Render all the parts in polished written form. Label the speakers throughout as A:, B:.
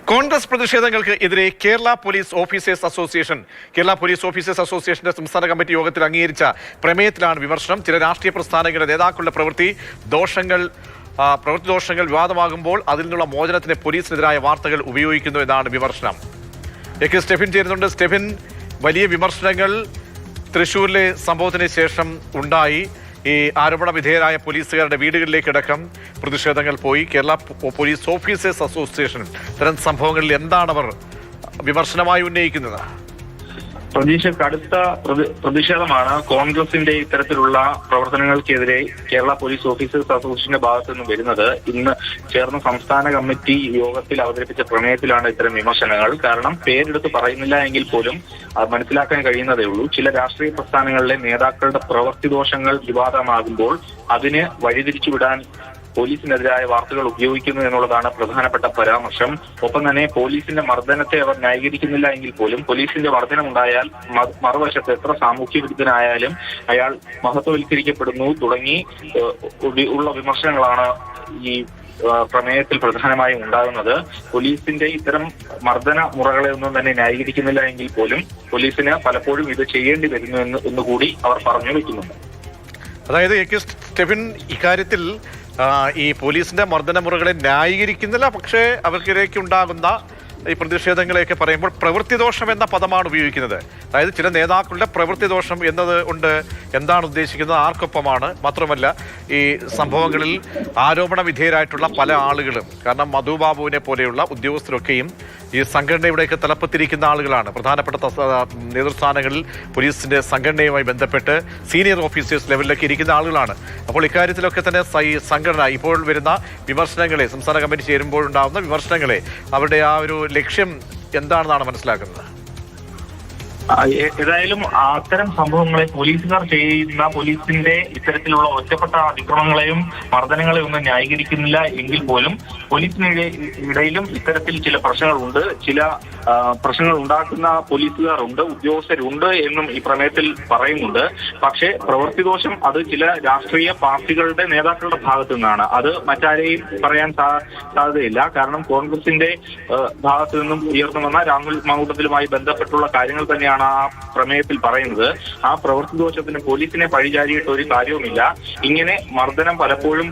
A: കോൺഗ്രസ് പ്രതിഷേധങ്ങൾക്ക് എതിരെ Kerala police officers അസോസിയേഷന്റെ സംസ്ഥാന കമ്മിറ്റി യോഗത്തിൽ അംഗീകരിച്ച പ്രമേയത്തിലാണ് വിമർശനം. ചില രാഷ്ട്രീയ പ്രസ്ഥാനങ്ങളുടെ നേതാക്കളുടെ പ്രവൃത്തി ദോഷങ്ങൾ വിവാദമാകുമ്പോൾ അതിൽ നിന്നുള്ള മോചനത്തിന് പോലീസിനെതിരായ വാർത്തകൾ ഉപയോഗിക്കുന്നു എന്നാണ് വിമർശനം. സ്റ്റെഫിൻ ചേരുന്നുണ്ട്. സ്റ്റെഫിൻ, വലിയ വിമർശനങ്ങൾ തൃശ്ശൂരിലെ സംഭവത്തിന് ശേഷം ഉണ്ടായി. ഈ ആരോപണ വിധേയരായ പോലീസുകാരുടെ വീടുകളിലേക്കടക്കം പ്രതിഷേധങ്ങൾ പോയി. കേരള പോലീസ് ഓഫീസേഴ്സ് അസോസിയേഷൻ ഇത്തരം സംഭവങ്ങളിൽ എന്താണ് അവർ വിമർശനമായി ഉന്നയിക്കുന്നത്?
B: കടുത്ത പ്രതിഷേധമാണ് കോൺഗ്രസിന്റെ ഇത്തരത്തിലുള്ള പ്രവർത്തനങ്ങൾക്കെതിരെ കേരള പോലീസ് ഓഫീസേഴ്സ് അസോസിയേഷന്റെ ഭാഗത്തു നിന്ന് വരുന്നത്. ഇന്ന് ചേർന്ന സംസ്ഥാന കമ്മിറ്റി യോഗത്തിൽ അവതരിപ്പിച്ച പ്രമേയത്തിലാണ് ഇത്തരം വിമർശനങ്ങൾ. കാരണം പേരെടുത്ത് പറയുന്നില്ല എങ്കിൽ പോലും മനസ്സിലാക്കാൻ കഴിയുന്നതേ ഉള്ളൂ. ചില രാഷ്ട്രീയ പ്രസ്ഥാനങ്ങളിലെ നേതാക്കളുടെ പ്രവൃത്തിദോഷങ്ങൾ വിവാദമാകുമ്പോൾ അതിന് വഴിതിരിച്ചുവിടാൻ പോലീസിനെതിരായ വാർത്തകൾ ഉപയോഗിക്കുന്നു എന്നുള്ളതാണ് പ്രധാനപ്പെട്ട പരാമർശം. ഒപ്പം തന്നെ പോലീസിന്റെ മർദ്ദനത്തെ അവർ ന്യായീകരിക്കുന്നില്ല എങ്കിൽ പോലും പോലീസിന്റെ മർദ്ദനമുണ്ടായാൽ മറുവശത്ത് എത്ര സാമൂഹ്യ വിരുദ്ധനായാലും അയാൾ മഹത്വവൽക്കരിക്കപ്പെടുന്നു തുടങ്ങി ഉള്ള വിമർശനങ്ങളാണ് ഈ പ്രമേയത്തിൽ പ്രധാനമായും ഉണ്ടാകുന്നത്. പോലീസിന്റെ ഇത്തരം മർദ്ദന മുറകളെ ഒന്നും തന്നെ ന്യായീകരിക്കുന്നില്ല എങ്കിൽ പോലും പോലീസിന് പലപ്പോഴും ഇത് ചെയ്യേണ്ടി വരുന്നു എന്നുകൂടി അവർ പറഞ്ഞു വെക്കുന്നുണ്ട്.
A: അതായത് സ്റ്റെഫിൻ, ഇക്കാര്യത്തിൽ ഈ പോലീസിന്റെ മർദ്ദനമുറകളെ ന്യായീകരിക്കുന്നില്ല, പക്ഷേ അവർക്കിടയ്ക്ക് ഉണ്ടാകുന്ന ഈ പ്രതിഷേധങ്ങളെയൊക്കെ പറയുമ്പോൾ പ്രവൃത്തിദോഷം എന്ന പദമാണ് ഉപയോഗിക്കുന്നത്. അതായത് ചില നേതാക്കളുടെ പ്രവൃത്തിദോഷം എന്നത് കൊണ്ട് എന്താണ് ഉദ്ദേശിക്കുന്നത്, ആർക്കൊപ്പമാണ്, മാത്രമല്ല ഈ സംഭവങ്ങളിൽ ആരോപണ വിധേയരായിട്ടുള്ള പല ആളുകളും, കാരണം മധുബാബുവിനെ പോലെയുള്ള ഉദ്യോഗസ്ഥരൊക്കെയും ഈ സംഘടനയുടെയൊക്കെ തലപ്പത്തിരിക്കുന്ന ആളുകളാണ്. പ്രധാനപ്പെട്ട നേതൃസ്ഥാനങ്ങളിൽ പോലീസിന്റെ സംഘടനയുമായി ബന്ധപ്പെട്ട് സീനിയർ ഓഫീസേഴ്സ് ലെവലിലൊക്കെ ഇരിക്കുന്ന ആളുകളാണ്. അപ്പോൾ ഇക്കാര്യത്തിലൊക്കെ തന്നെ സംഘടന ഇപ്പോൾ വരുന്ന വിമർശനങ്ങളെ, സംസ്ഥാന കമ്മിറ്റി ചേരുമ്പോഴുണ്ടാകുന്ന വിമർശനങ്ങളെ, അവരുടെ ആ ഒരു ലക്ഷ്യം എന്താണെന്നാണ് മനസ്സിലാക്കുന്നത്?
B: ഏതായാലും അത്തരം സംഭവങ്ങളെ പോലീസുകാർ ചെയ്യുന്ന പോലീസിന്റെ ഇത്തരത്തിലുള്ള ഒറ്റപ്പെട്ട അതിക്രമങ്ങളെയും മർദ്ദനങ്ങളെയും ഒന്നും ന്യായീകരിക്കുന്നില്ല എങ്കിൽ പോലും പോലീസിനിടയിലും ഇത്തരത്തിൽ ചില പ്രശ്നങ്ങളുണ്ട്. ചില പ്രശ്നങ്ങൾ ഉണ്ടാക്കുന്ന പോലീസുകാരുണ്ട്, ഉദ്യോഗസ്ഥരുണ്ട് എന്നും ഈ പ്രമേയത്തിൽ പറയുന്നുണ്ട്. പക്ഷേ പ്രവൃത്തിദോഷം അത് ചില രാഷ്ട്രീയ പാർട്ടികളുടെ നേതാക്കളുടെ ഭാഗത്തു നിന്നാണ്. അത് മറ്റാരെയും പറയാൻ സാധ്യതയില്ല. കാരണം കോൺഗ്രസിന്റെ ഭാഗത്തു നിന്നും ഉയർന്നു വന്ന രാഹുൽ മാങ്കൂട്ടത്തിലുമായി ബന്ധപ്പെട്ടുള്ള കാര്യങ്ങൾ തന്നെയാണ് ആ പ്രമേയത്തിൽ പറയുന്നത്. ആ പ്രവൃത്തിദോഷത്തിന് പോലീസിനെ പഴിചാരിയിട്ട് ഒരു കാര്യവുമില്ല. ഇങ്ങനെ മർദ്ദനം പലപ്പോഴും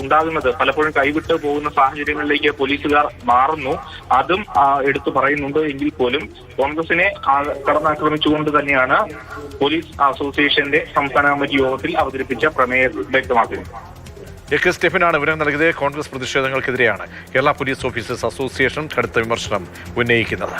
B: ഉണ്ടാകുന്നത്, പലപ്പോഴും കൈവിട്ട് പോകുന്ന സാഹചര്യങ്ങളിലേക്ക് പോലീസുകാർ മാറുന്നു. അതും എടുത്തു പറയുന്നുണ്ട് എങ്കിൽ പോലും കോൺഗ്രസിനെ കടന്നാക്രമിച്ചുകൊണ്ട് തന്നെയാണ് പോലീസ് അസോസിയേഷന്റെ സംസ്ഥാന കമ്മിറ്റി യോഗത്തിൽ അവതരിപ്പിച്ച പ്രമേയം വ്യക്തമാക്കുന്നത്.
A: സ്റ്റെഫിനാണ് വിവരം നൽകിയത്. കോൺഗ്രസ് പ്രതിഷേധങ്ങൾക്കെതിരെയാണ് കേരള പോലീസ് ഓഫീസേഴ്സ് അസോസിയേഷൻ കടുത്ത വിമർശനം ഉന്നയിക്കുന്നത്.